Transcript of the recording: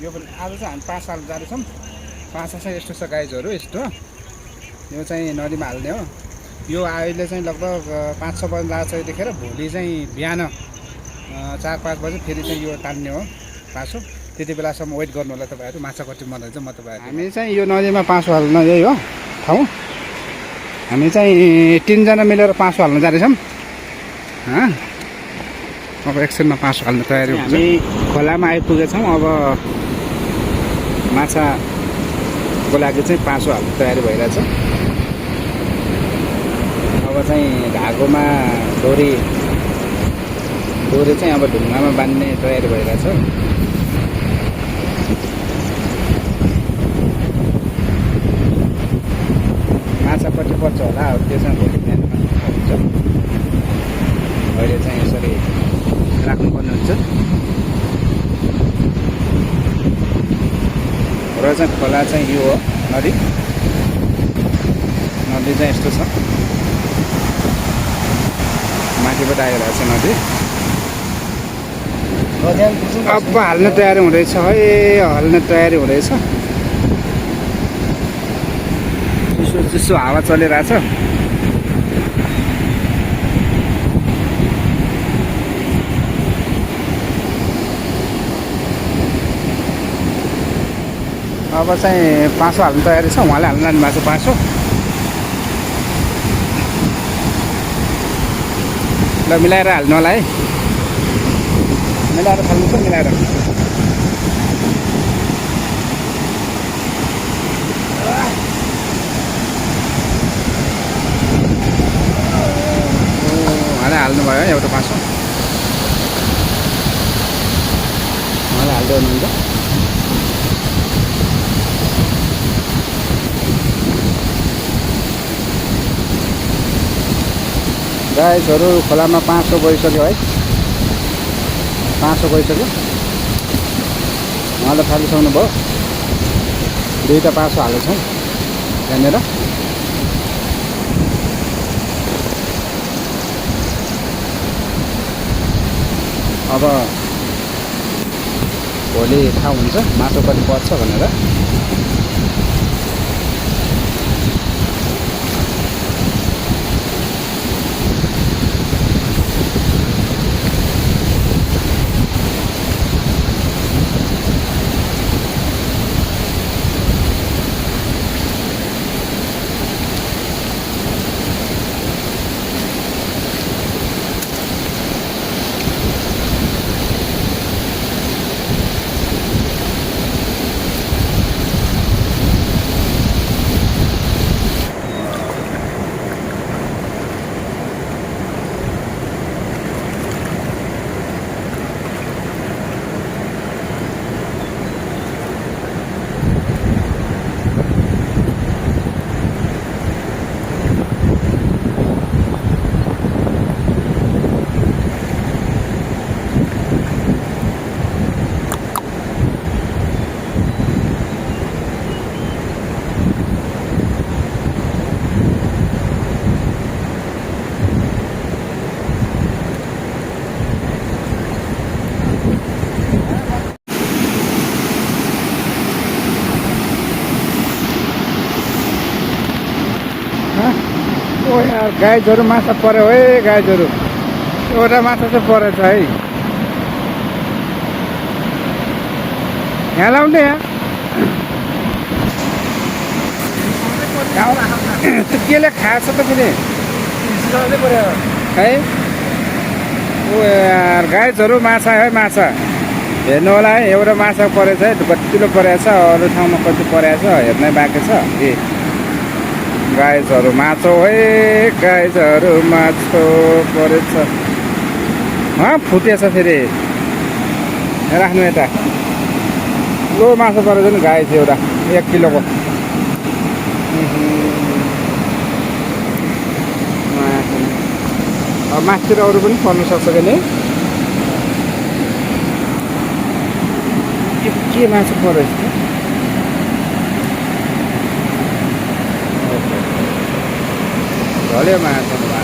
यो पनि आज चाहिँ हामी 5 साल जाँदैछौँ। 5 चाहिँ यस्तो छ गाइजहरू, यस्तो यो चाहिँ नदीमा हाल्ने हो। यो अहिले चाहिँ लगभग 5-6 बजी लाग्छ यतिखेर। भोलि चाहिँ बिहान 4-5 बजे फेरि चाहिँ यो तान्ने हो पासो। त्यति बेलासम्म वेट गर्नु होला तपाईँहरू। माछा कति मर्दैछ म तपाईँहरू। हामी चाहिँ यो नदीमा पासो हाल्न यही हो ठाउँ। हामी चाहिँ 3 जना मिलेर पासो हाल्न जाँदैछौँ। अब एकछिनमा पासो हाल्ने तयारी हुन्छ। हामी खोलामा आइपुगेछौँ। अब माछाको लागि चाहिँ पासो हाल्ने तयारी भइरहेछ। अब चाहिँ धागोमा डोरी चाहिँ अब ढुङ्गामा बान्ने तयारी भइरहेछ। माछा कति पर्छ होला त्यो चाहिँ भोलि बिहान हुन्छ। अहिले चाहिँ यसरी राख्नुपर्ने हुन्छ। र चाहिँ खोला चाहिँ यो हो नदी चाहिँ यस्तो छ। माथिबाट आइरहेको छ नदी। अब हाल्ने तयारी हुँदैछ है, हाल्ने तयारी हुँदैछ। चिसो हावा चलिरहेछ। अब चाहिँ पासो हाल्ने तयारी छ। उहाँले हाल्नु लानु भएको छ पासो। ल मिलाएर हाल्नु होला है, मिलाएर फाल्नु छ। मिलाएर उहाँले हाल्नुभयो एउटा पासो। उहाँले हाल्दै हुनुहुन्छ। गाइसहरू खोलामा पासो गइसक्यो है, पासो गइसक्यो। उहाँले फालिसक्नु भयो। 2टा पासो हालेको छौँ त्यहाँनिर। अब भोलि थाहा हुन्छ मासु कति पर्छ भनेर। यार गाइजहरू माछा पऱ्यो है। गाइजहरू एउटा माछा चाहिँ परेछ है। यहाँ लाउने यहाँ त्यो केले खाएछ त फेरि है। ओ यार गाइजहरू माछा है, माछा हेर्नु होला है। एउटा माछा परेछ है, कतिलो परेछ। अरू ठाउँमा कति परेछ हेर्नै बाँकी छ। गाइजहरू माछो है, गाइजहरू माछो परेछ। फुटेछ फेरि। राख्नु यता। लो माछा परेछ नि गाइज, एउटा 1 किलोको। अब मासतिर अरू पनि पर्नु सक्छ कि नि। के माछा परेछ झल्यो माछा।